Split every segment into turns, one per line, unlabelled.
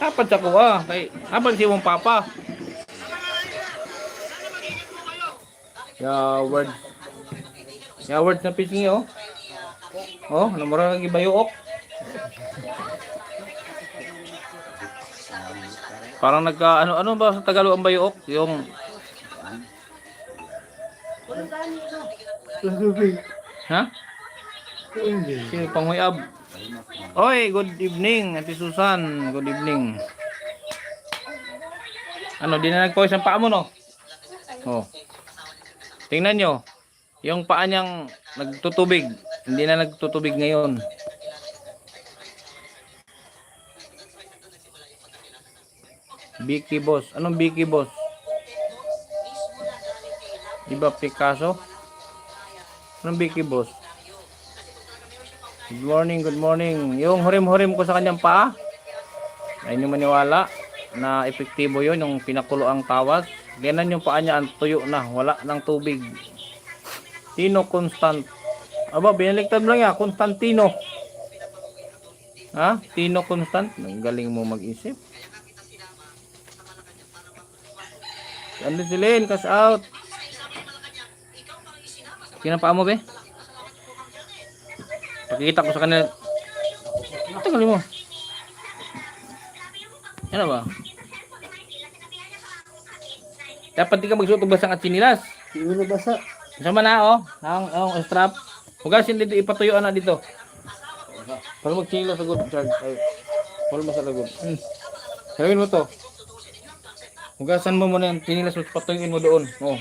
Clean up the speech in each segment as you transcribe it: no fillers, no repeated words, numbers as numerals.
Apat sa kuha. Kay, apat si mong papa. Yaward. Yaward na pisngi, oh. Oh, namura lagi bayuok. Parang nagka, ano ba sa Tagalog ang bayuok? Yung... Ha? Sino panguyab? Oy, good evening, Ate Susan. Good evening. Ano, di na nagpawis ang paa mo, no? Oh. Tingnan nyo. Yung paa niyang nagtutubig. Hindi na nagtutubig ngayon. Vicky Boss. Anong Vicky Boss? Diba Picasso? Anong Vicky Boss? Good morning, good morning. Yung hurim-hurim ko sa kanyang paa, ay hindi maniwala na epektibo yun, yung pinakulo ang tawas. Ganyan yung paa niya, ang tuyo na, wala ng tubig. Tino Constant. Aba, binaliktad mo lang yan, Constantino. Ha? Tino Constant. Ang galing mo mag-isip. Ano si Lynn, cash out. Kinapaa mo, be? Pakikita ko sa kanila. Tagal mo. Ano ba? Dapat di ka magsuot og basang at sinilas.
Hindi na basa.
Sama na, oh. Ang strap. Hugasin dito, ipatuyo na dito. Para magsinilas sa good charge. Ay, wala mo sa lagod. Sabihin mo to. Hugasan mo muna yung sinilas at patuyuin mo doon. Oh.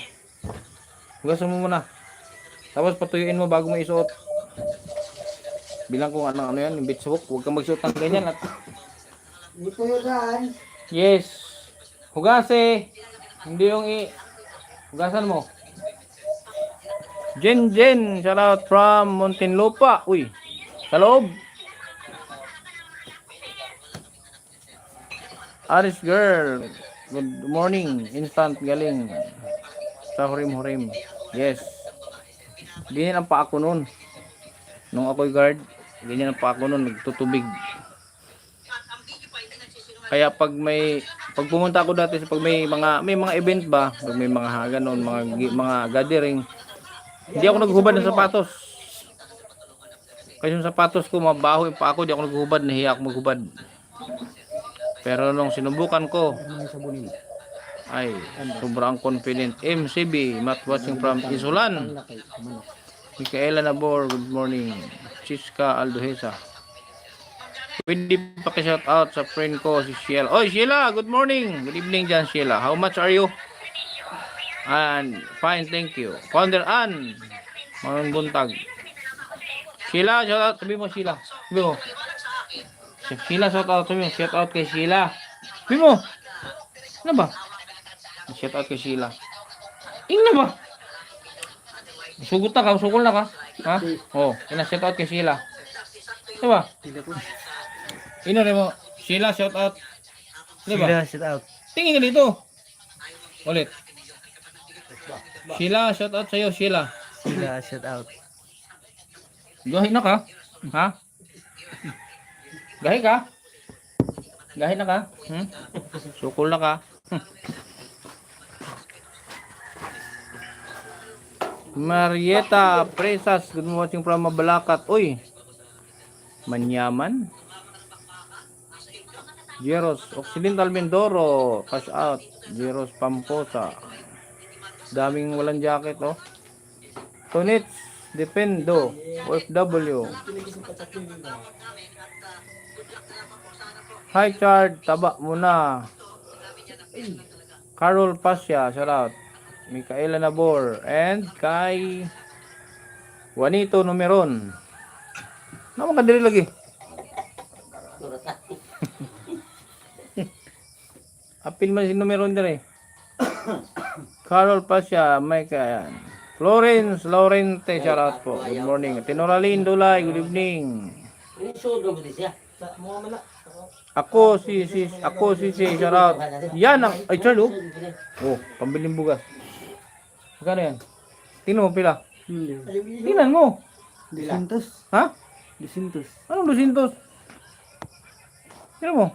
Hugasan mo muna. Tapos patuyuin mo bago mo isuot. Bilang kung ano yan, yung beach hook. Huwag kang magsuot ng ganyan. At...
Dito yun.
Yes. Hugase. Hindi yung hugasan mo. Jen, shout out from Muntinlupa. Uy, sa loob. Aris girl. Good morning. Instant galing. Sa hurim-hurim. Yes. Ganyan ang pa ako nun. Nung ako'y guard, ganyan ang pa ako nun. Nagtutubig. Kaya pag pumunta ako dati pag may mga event ba, pag may mga ganon, mga gathering, hindi ako naghubad ng sapatos. Kasi yung sapatos ko mabaho yung pa ako, hindi ako naghubad, nahiya ako maghubad. Pero nung sinubukan ko, ay sobrang confident. MCB, Matt watching from Isulan. Micaela Nabor, good morning. Chiska Aldohesa. Pwede paki-shout out sa friend ko si Sheila. Oy Sheila, good morning. Good evening dyan Sheila. How much are you? And fine, thank you. Founder Ann. Manong buntag. Sheila, shout out. Sabi mo Sheila. Sabi mo. Sheila, shout out. Sabi mo. Shout out kay Sheila. Sabi mo. Ano ba? Shout out kay Sheila. Ina ba? Sugot na ka. Sugol na ka. Ha? Oh, shout out kay Sheila. Diba? Ino rin mo, Sheila, shout out. Diba?
Sheila, shout out.
Tingin ka dito. Ulit. Sheila, shout out sa'yo, Sheila.
Sheila, shout out.
Gahi na ka? Ha? Gahi ka? Gahi na ka? Sukol na ka? Marieta Presas, good morning from Mabalacat. Uy, Manyaman. Jeros Occidental Mindoro, cash out. Jeros Pamposa. Daming walang jacket, oh. Tonits Dependo, OFW. Hi Chard, taba muna. Carol Pasya, shout out. Micaela Nabor and kay Juanito Numeron. Naman kadiri lagi. Apil man si Numeron dire. Carol Pasya, Mike ayan. Florence Laurente, shout out po. Good morning. Tinoraline Dulay, good evening. Ako si shout out. Yan ang ay Charlo. Oh, pambiling bugas. Magkano yan? Tingnan mo pila. Tingnan mo.
200.
Ha?
200.
Anong 200? Tingnan mo.